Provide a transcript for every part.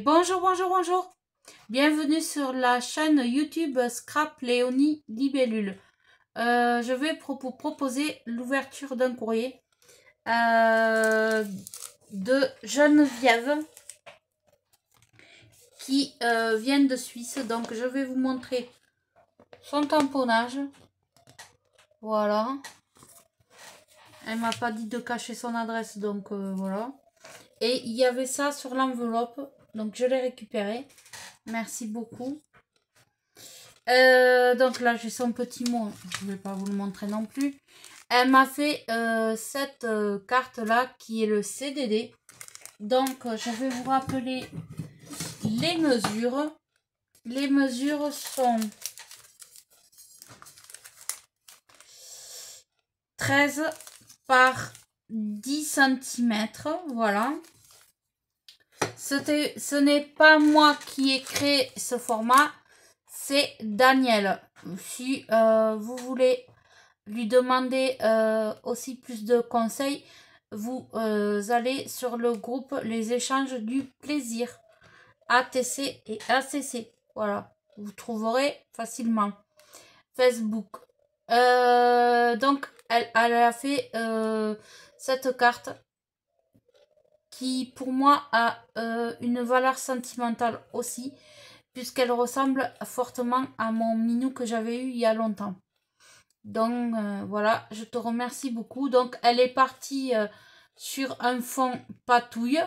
Bonjour, bonjour, bonjour. Bienvenue sur la chaîne YouTube Scrap Léonie Libellule. Je vais vous proposer l'ouverture d'un courrier de Geneviève qui vient de Suisse. Donc, je vais vous montrer son tamponnage. Voilà. Elle m'a pas dit de cacher son adresse, donc voilà. Et il y avait ça sur l'enveloppe, donc je l'ai récupéré. Merci beaucoup. Donc là, j'ai son petit mot. Je ne vais pas vous le montrer non plus. Elle m'a fait cette carte-là qui est le CDD. Donc, je vais vous rappeler les mesures. Les mesures sont 13 par 10 cm. Voilà. Ce n'est pas moi qui ai créé ce format. C'est Daniel. Si vous voulez lui demander aussi plus de conseils, vous allez sur le groupe Les Échanges du Plaisir, ATC et ACC. Voilà, vous trouverez facilement. Facebook. Donc, elle a fait cette carte qui, pour moi, a une valeur sentimentale aussi, puisqu'elle ressemble fortement à mon minou que j'avais eu il y a longtemps. Donc voilà, je te remercie beaucoup. Donc elle est partie sur un fond patouille.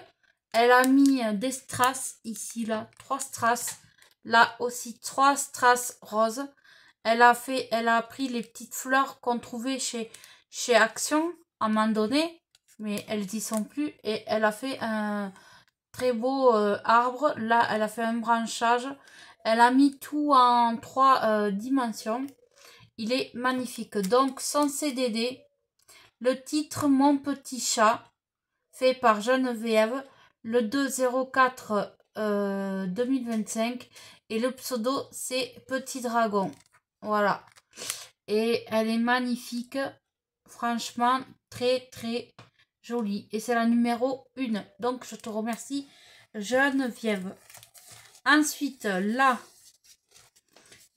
Elle a mis des strass ici, là, 3 strass. Là aussi 3 strass roses. Elle a pris les petites fleurs qu'on trouvait chez Action à un moment donné, mais elles y sont plus. Et elle a fait un très beau arbre. Là, elle a fait un branchage. Elle a mis tout en 3 dimensions. Il est magnifique. Donc, son CDD, le titre Mon petit chat, fait par Geneviève, le 204 2025. Et le pseudo, c'est Petit Dragon. Voilà. Et elle est magnifique. Franchement, très, très jolie. Et c'est la numéro 1. Donc, je te remercie, Geneviève. Ensuite, là,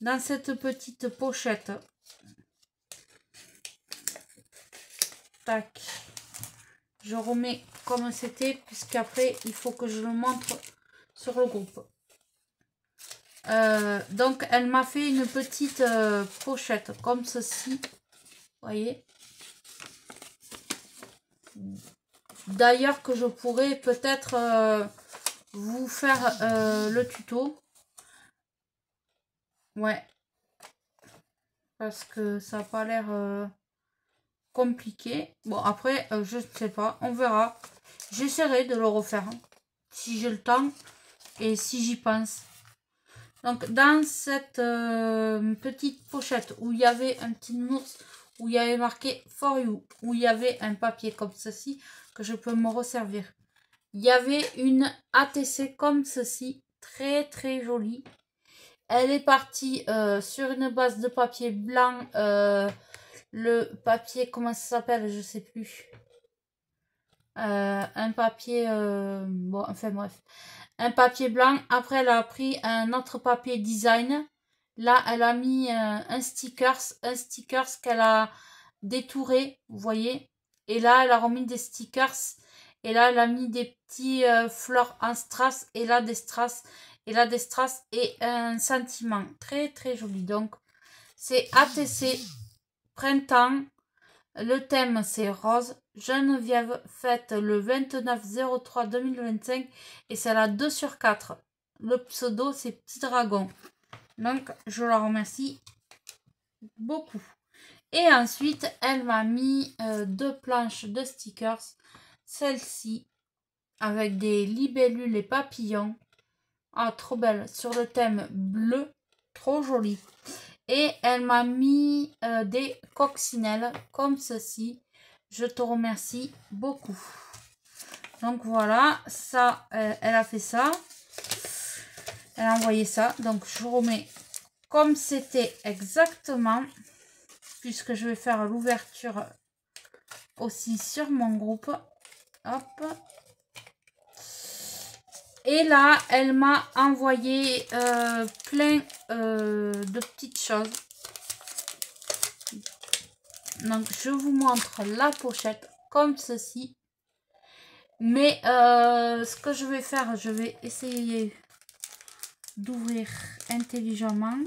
dans cette petite pochette, tac, je remets comme c'était, puisqu'après, il faut que je le montre sur le groupe. Donc, elle m'a fait une petite pochette comme ceci. Vous voyez. D'ailleurs, que je pourrais peut-être vous faire le tuto. Ouais. Parce que ça n'a pas l'air compliqué. Bon, après, je ne sais pas. On verra. J'essaierai de le refaire. Si j'ai le temps et si j'y pense. Donc, dans cette petite pochette où il y avait un petit nounours, où il y avait marqué For You, où il y avait un papier comme ceci, que je peux me resservir. Il y avait une ATC comme ceci, très très jolie. Elle est partie sur une base de papier blanc, le papier, comment ça s'appelle, je sais plus. Un papier, bon, enfin bref. Un papier blanc. Après, elle a pris un autre papier design. Là, elle a mis un stickers qu'elle a détouré, vous voyez. Et là, elle a remis des stickers. Et là, elle a mis des petits fleurs en strass. Et là, des strass. Et là, des strass. Et un sentiment. Très, très joli. Donc, c'est ATC Printemps. Le thème, c'est rose. Geneviève fête le 29/03/2025 et c'est la 2 sur 4. Le pseudo, c'est Petit Dragon. Donc, je la remercie beaucoup. Et ensuite, elle m'a mis 2 planches de stickers. Celle-ci, avec des libellules et papillons. Ah, trop belle. Sur le thème bleu. Trop joli. Et elle m'a mis des coccinelles comme ceci. Je te remercie beaucoup. Donc voilà, ça, elle a fait ça. Elle a envoyé ça. Donc je remets comme c'était exactement. Puisque je vais faire l'ouverture aussi sur mon groupe. Hop. Et là, elle m'a envoyé plein de petites choses. Donc, je vous montre la pochette comme ceci. Mais ce que je vais faire, je vais essayer d'ouvrir intelligemment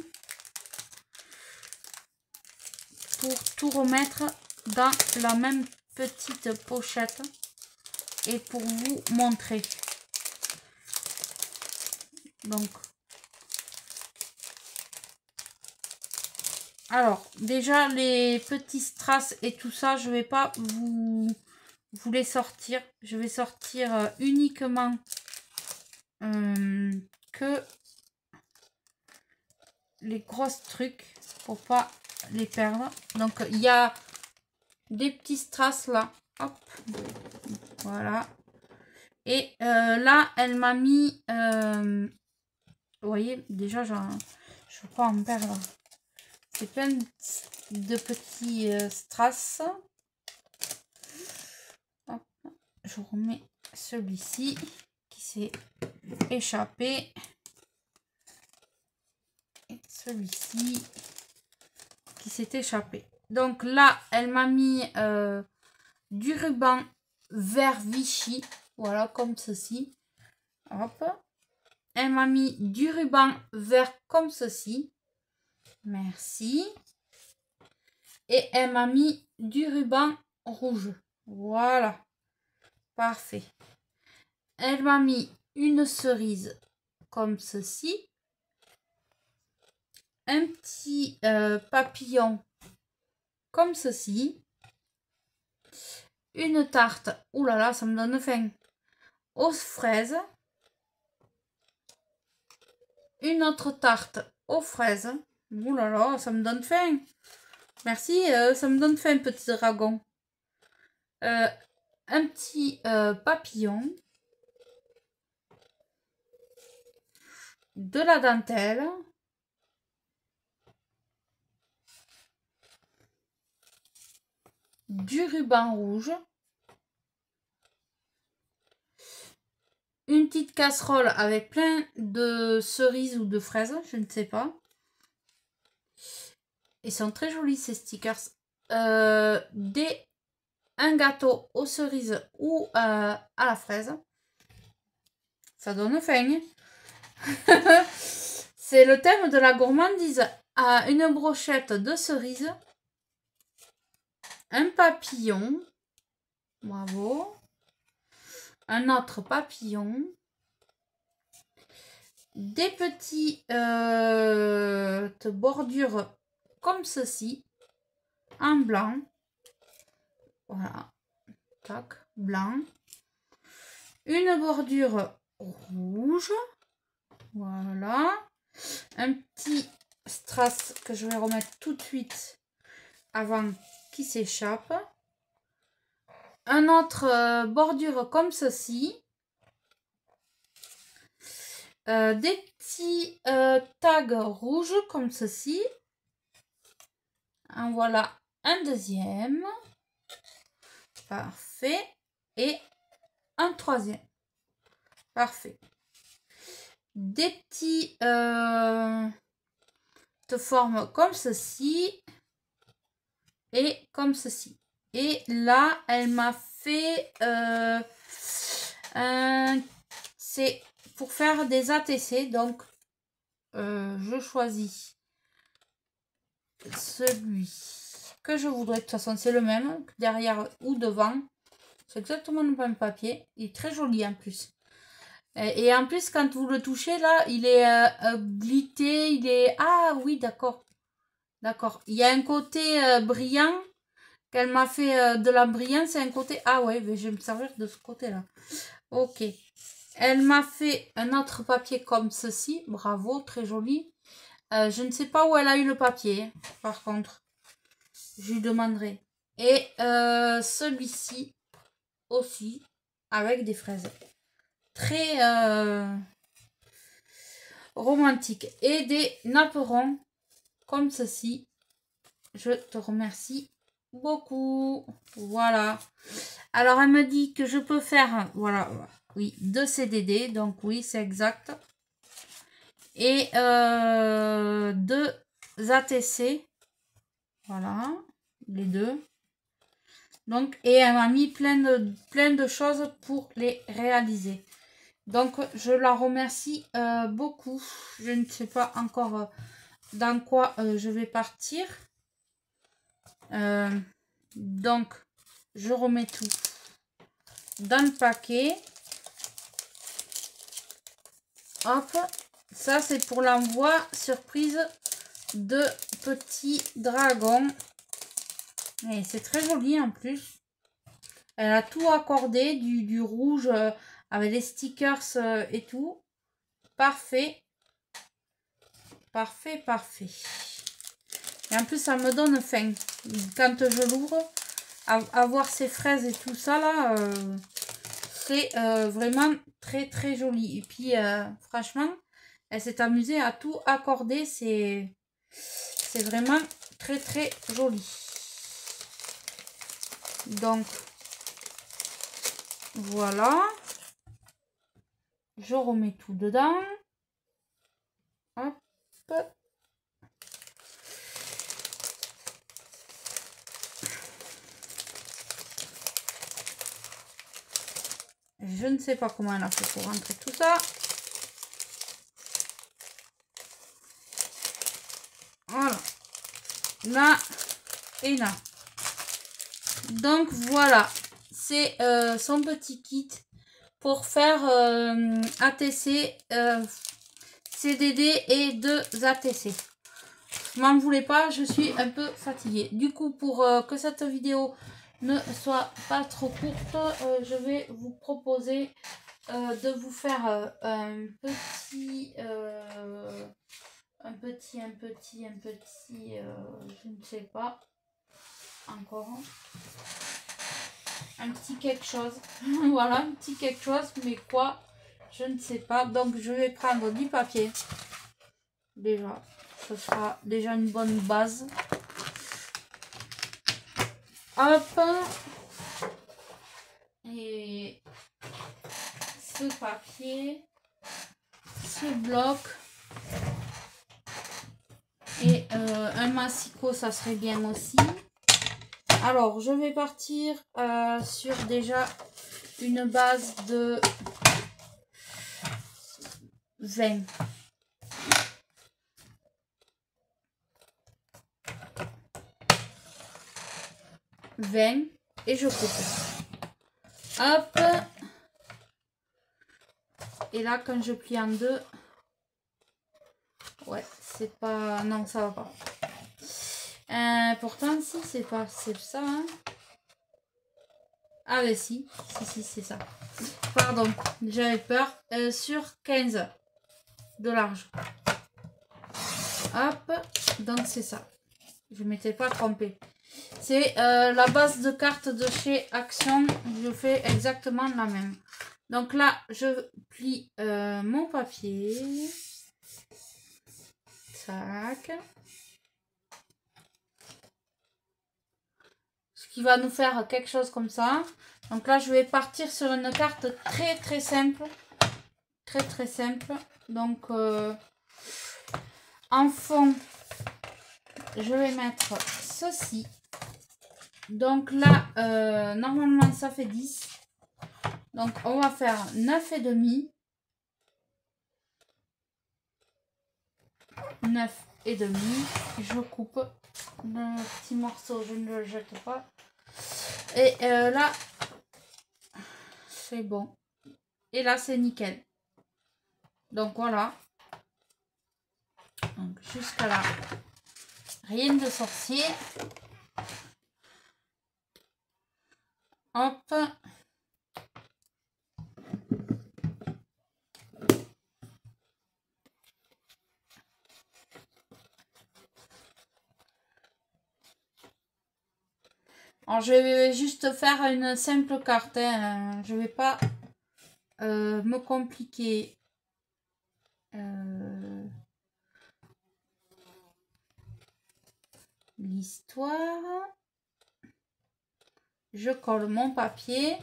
pour tout remettre dans la même petite pochette et pour vous montrer. Donc, alors déjà les petits strass et tout ça, je vais pas vous les sortir. Je vais sortir uniquement que les grosses trucs pour pas les perdre. Donc il y a des petits strass là, hop, voilà. Et là elle m'a mis vous voyez déjà je veux pas en perdre, c'est plein de petits strass. Hop, je remets celui-ci qui s'est échappé et celui-ci qui s'est échappé. Donc là elle m'a mis du ruban vert Vichy, voilà, comme ceci. Hop, elle m'a mis du ruban vert comme ceci, merci. Et elle m'a mis du ruban rouge, voilà, parfait. Elle m'a mis une cerise comme ceci, un petit papillon comme ceci, une tarte, oulala, ça me donne faim, aux fraises, une autre tarte aux fraises, oulala, ça me donne faim, merci, ça me donne faim, petit dragon. Un petit papillon, de la dentelle, du ruban rouge, une petite casserole avec plein de cerises ou de fraises, je ne sais pas. Ils sont très jolis ces stickers. Un gâteau aux cerises ou à la fraise. Ça donne faim. C'est le thème de la gourmandise. Une brochette de cerises. Un papillon. Bravo. Un autre papillon. Des petites bordures comme ceci. En blanc. Voilà. Tac. Blanc. Une bordure rouge. Voilà. Un petit strass que je vais remettre tout de suite avant qu'il s'échappe. Un autre bordure comme ceci. Des petits tags rouges comme ceci. En voilà un deuxième. Parfait. Et un troisième. Parfait. Des petits de forme comme ceci. Et comme ceci. Et là, elle m'a fait c'est pour faire des ATC. Donc, je choisis celui que je voudrais. De toute façon, c'est le même derrière ou devant. C'est exactement le même papier. Il est très joli en plus. Et en plus, quand vous le touchez, là, il est glitté. Il est... Ah oui, d'accord. D'accord. Il y a un côté brillant. Qu'elle m'a fait de la brillance et un côté... Ah ouais, mais je vais me servir de ce côté-là. Ok. Elle m'a fait un autre papier comme ceci. Bravo, très joli. Je ne sais pas où elle a eu le papier, par contre. Je lui demanderai. Et celui-ci aussi, avec des fraises. Très romantique. Et des napperons comme ceci. Je te remercie beaucoup. Voilà. Alors, elle me dit que je peux faire... Voilà. Oui, 2 CDD, donc oui, c'est exact. Et 2 ATC. Voilà, les deux. Donc, et elle m'a mis plein de choses pour les réaliser. Donc, je la remercie beaucoup. Je ne sais pas encore dans quoi je vais partir. Donc, je remets tout dans le paquet. Hop, ça c'est pour l'envoi surprise de petits dragons. Et c'est très joli en plus. Elle a tout accordé, du rouge avec les stickers et tout. Parfait. Parfait, parfait. Et en plus, ça me donne faim. Quand je l'ouvre, à voir ces fraises et tout ça là, c'est vraiment très très joli. Et puis, franchement, elle s'est amusée à tout accorder. C'est vraiment très très joli. Donc, voilà. Je remets tout dedans. Hop. Je ne sais pas comment elle a fait pour rentrer tout ça. Voilà. Là et là. Donc voilà. C'est son petit kit pour faire ATC, CDD et 2 ATC. Je m'en voulais pas, je suis un peu fatiguée. Du coup, pour que cette vidéo ne soit pas trop courte, je vais vous proposer de vous faire un petit, je ne sais pas encore, un petit quelque chose. Voilà, un petit quelque chose, mais quoi, je ne sais pas. Donc, je vais prendre du papier. Déjà, ce sera déjà une bonne base. Hop. Et ce papier, ce bloc et un massicot, ça serait bien aussi. Alors, je vais partir sur déjà une base de 20. 20 et je coupe. Hop. Et là, quand je plie en deux, ouais, c'est pas... Non, ça va pas. Pourtant, si, c'est pas... C'est ça, hein. Ah, mais si, c'est ça. Pardon, j'avais peur. Sur 15 de large. Hop, donc c'est ça. Je m'étais pas trompée. C'est la base de carte de chez Action. Je fais exactement la même. Donc là, je plie mon papier. Tac. Ce qui va nous faire quelque chose comme ça. Donc là, je vais partir sur une carte très très simple. Très très simple. Donc en fond, je vais mettre ceci. Donc là, normalement, ça fait 10. Donc, on va faire 9,5. 9,5. Je coupe le petit morceau, je ne le jette pas. Et là, c'est bon. Et là, c'est nickel. Donc, voilà. Donc, jusqu'à là, rien de sorcier. Hop. Alors, je vais juste faire une simple carte. Hein. Je vais pas me compliquer. L'histoire. Je colle mon papier.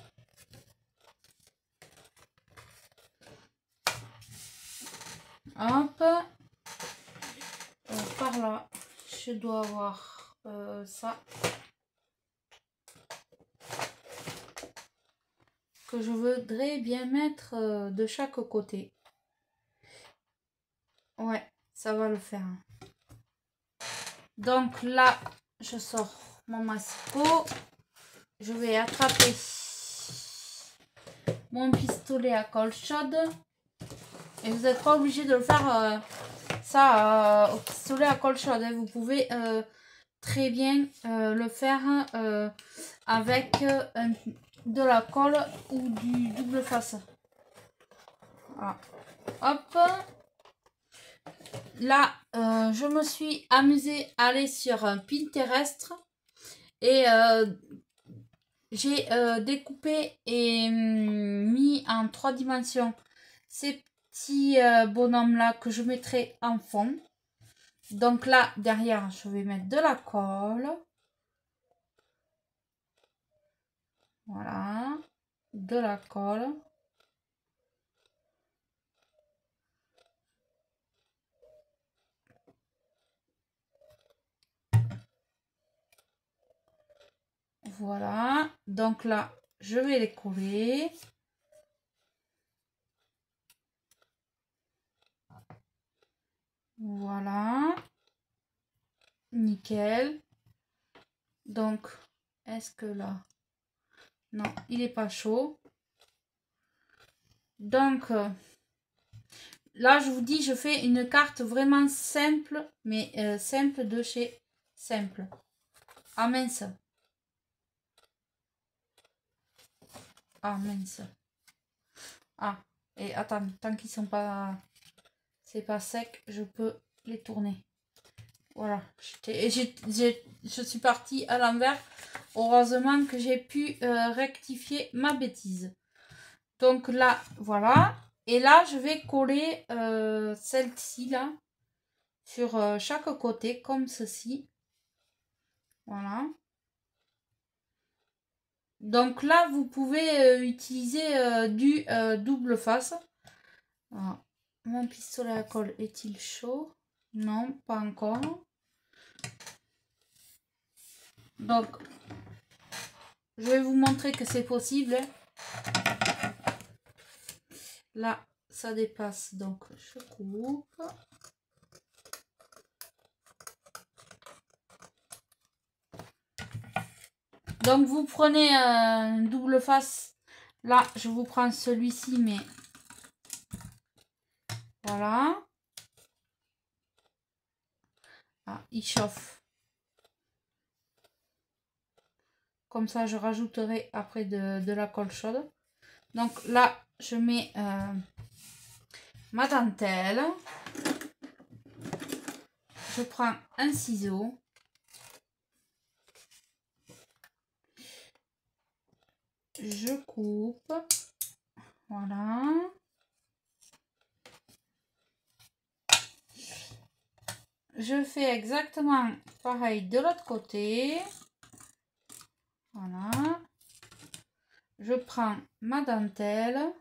Hop. Par là, je dois avoir ça. Que je voudrais bien mettre de chaque côté. Ouais, ça va le faire. Donc là, je sors mon massicot. Je vais attraper mon pistolet à colle chaude. Et vous n'êtes pas obligé de le faire ça au pistolet à colle chaude. Hein. Vous pouvez très bien le faire avec de la colle ou du double face. Voilà. Hop. Là, je me suis amusée à aller sur Pinterest et j'ai découpé et mis en 3 dimensions ces petits bonhommes là que je mettrai en fond. Donc là, derrière, je vais mettre de la colle. Voilà, de la colle. Voilà, donc là, je vais les coller. Voilà, nickel. Donc, est-ce que là... Non, il n'est pas chaud. Donc, là, je vous dis, je fais une carte vraiment simple, mais simple de chez Simple. Ah mince. Ah mince. Ah, et attends, tant qu'ils sont pas... C'est pas sec, je peux les tourner. Voilà. Je suis partie à l'envers. Heureusement que j'ai pu rectifier ma bêtise. Donc là, voilà. Et là, je vais coller celle-ci là sur chaque côté comme ceci. Voilà. Donc là, vous pouvez utiliser du double face. Voilà. Mon pistolet à colle est-il chaud? Non, pas encore. Donc, je vais vous montrer que c'est possible. Là, ça dépasse, donc je coupe. Donc, vous prenez un double face. Là, je vous prends celui-ci, mais voilà. Ah, il chauffe. Comme ça, je rajouterai après de la colle chaude. Donc là, je mets ma dentelle. Je prends un ciseau. Je coupe. Voilà. Je fais exactement pareil de l'autre côté. Voilà. Je prends ma dentelle.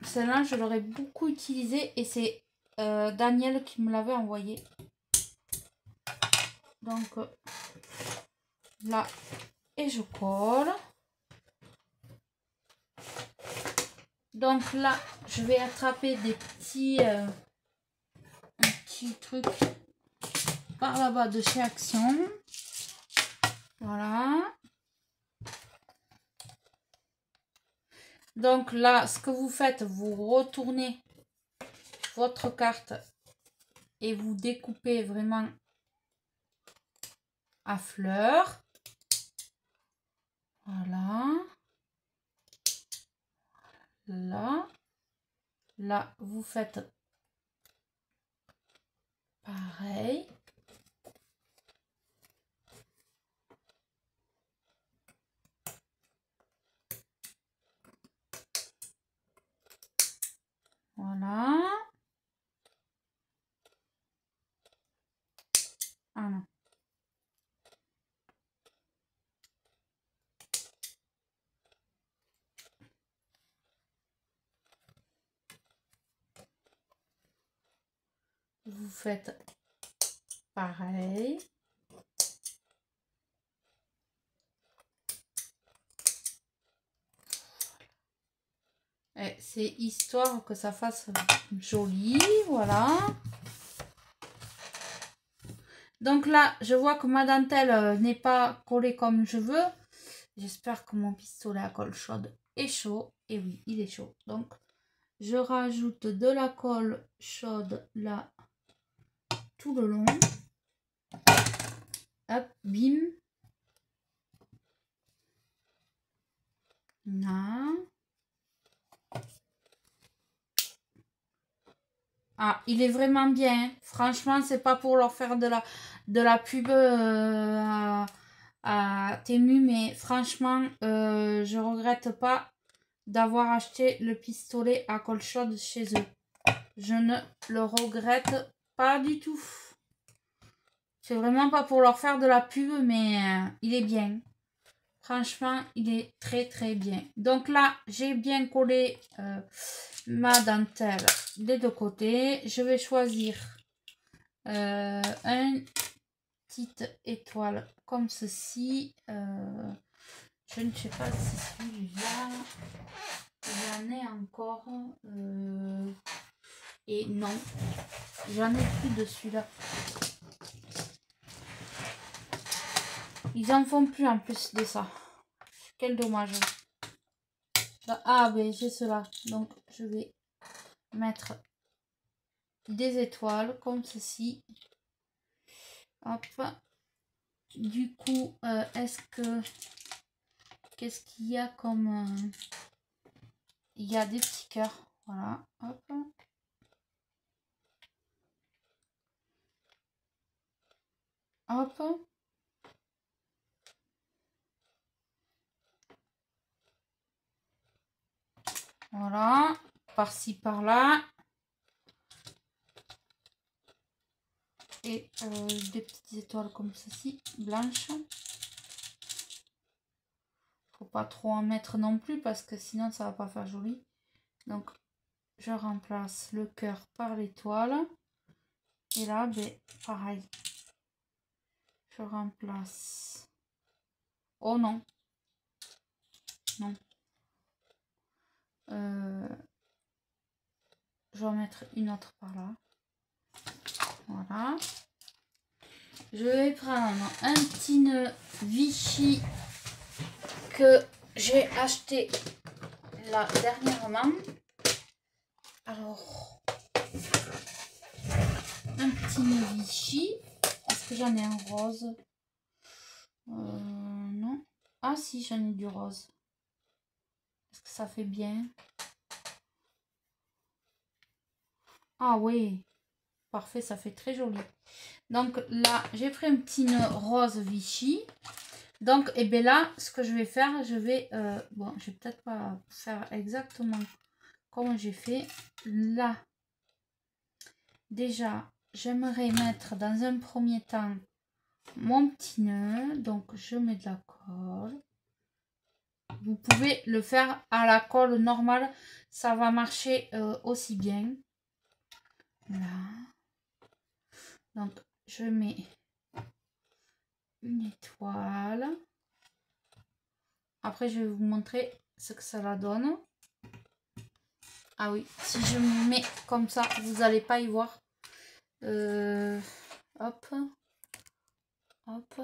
Celle-là, je l'aurais beaucoup utilisée et c'est Daniel qui me l'avait envoyé. Donc là, et je colle. Donc là, je vais attraper des petits, trucs par là-bas de chez Action. Voilà. Donc là, ce que vous faites, vous retournez votre carte et vous découpez vraiment à fleur. Voilà. Là. Là, vous faites pareil. Voilà. Ah non. vous faites pareil. C'est histoire que ça fasse joli, voilà. Donc là, je vois que ma dentelle n'est pas collée comme je veux. J'espère que mon pistolet à colle chaude est chaud. Et oui, il est chaud. Donc, je rajoute de la colle chaude là, tout le long. Hop, bim. Là. Ah, il est vraiment bien. Franchement, c'est pas pour leur faire de la pub à Temu, mais franchement, je regrette pas d'avoir acheté le pistolet à colle chaude chez eux. Je ne le regrette pas du tout. C'est vraiment pas pour leur faire de la pub, mais il est bien. Franchement, il est très très bien. Donc là, j'ai bien collé ma dentelle des deux côtés. Je vais choisir une petite étoile comme ceci. Je ne sais pas si celui-là, j'en ai encore. Et non, j'en ai plus de celui-là. Ils en font plus en plus de ça. Quel dommage. Ah ben j'ai cela. Donc je vais mettre des étoiles comme ceci. Hop. Du coup, est-ce que... Qu'est-ce qu'il y a comme... il y a des petits cœurs. Voilà. Hop. Hop. Voilà. Par-ci, par-là. Et des petites étoiles comme ceci, blanches. Faut pas trop en mettre non plus parce que sinon ça va pas faire joli. Donc je remplace le cœur par l'étoile. Et là, ben, pareil. Je remplace. Oh non. Non. Je vais en mettre une autre par là. Voilà. Je vais prendre un petit nœud Vichy que j'ai acheté là dernièrement. Alors, un petit nœud Vichy. Est-ce que j'en ai un rose? Non. Ah si, j'en ai du rose. Est-ce que ça fait bien? Ah oui. Parfait, ça fait très joli. Donc là, j'ai pris un petit nœud rose Vichy. Donc, et bien là, ce que je vais faire, je vais... bon, je vais peut-être pas faire exactement comme j'ai fait. Là, déjà, j'aimerais mettre dans un premier temps mon petit nœud. Donc, je mets de la colle. Vous pouvez le faire à la colle normale. Ça va marcher aussi bien. Là. Donc, je mets une étoile. Après, je vais vous montrer ce que ça la donne. Ah oui, si je me mets comme ça, vous n'allez pas y voir. Hop. Hop.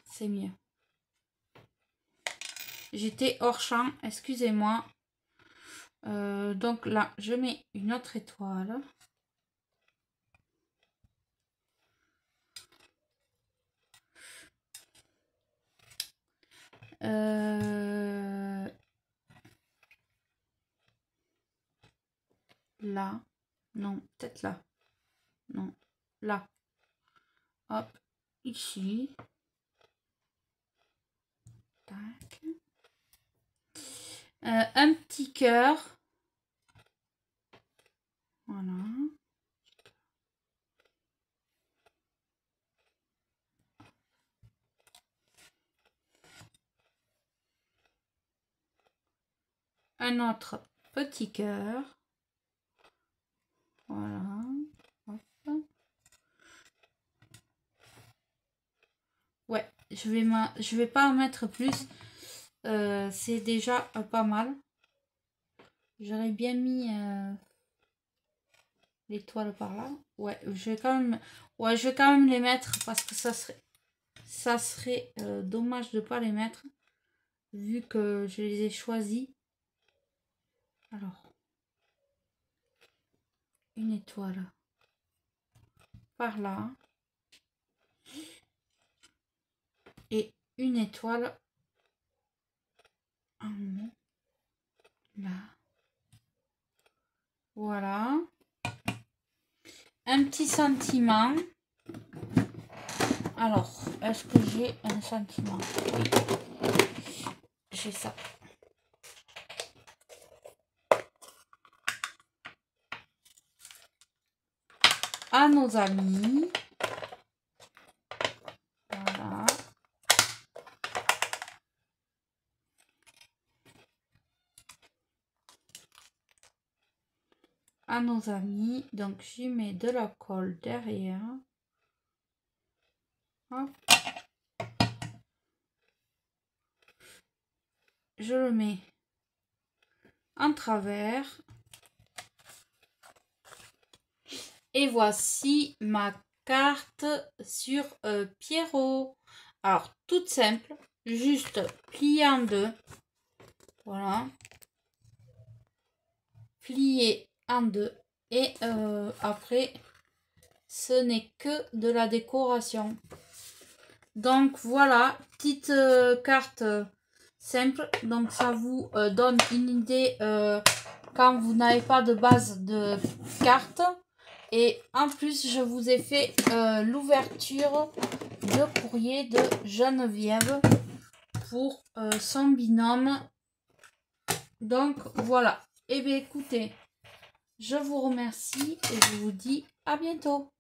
C'est mieux. J'étais hors champ, excusez-moi. Donc là, je mets une autre étoile. Là. Non, peut-être là. Non, là. Hop, ici. Tac. Un petit cœur. Voilà. Un autre petit cœur. Voilà. Hop. Ouais, je vais pas en mettre plus. C'est déjà pas mal. J'aurais bien mis l'étoile par là. Ouais, je vais quand même les mettre parce que ça serait dommage de pas les mettre vu que je les ai choisis. Alors, une étoile par là et une étoile en haut là. Voilà. Un petit sentiment. Alors, est-ce que j'ai un sentiment? Oui, j'ai ça. À nos amis. Voilà. À nos amis. Donc, j'y mets de la colle derrière. Hop. Je le mets en travers. Et voici ma carte sur Pierrot. Alors, toute simple. Juste plier en deux. Voilà. Plier en deux. Et après, ce n'est que de la décoration. Donc, voilà. Petite carte simple. Donc, ça vous donne une idée quand vous n'avez pas de base de carte. Et en plus, je vous ai fait l'ouverture de courrier de Geneviève pour son binôme. Donc, voilà. Et bien, écoutez, je vous remercie et je vous dis à bientôt.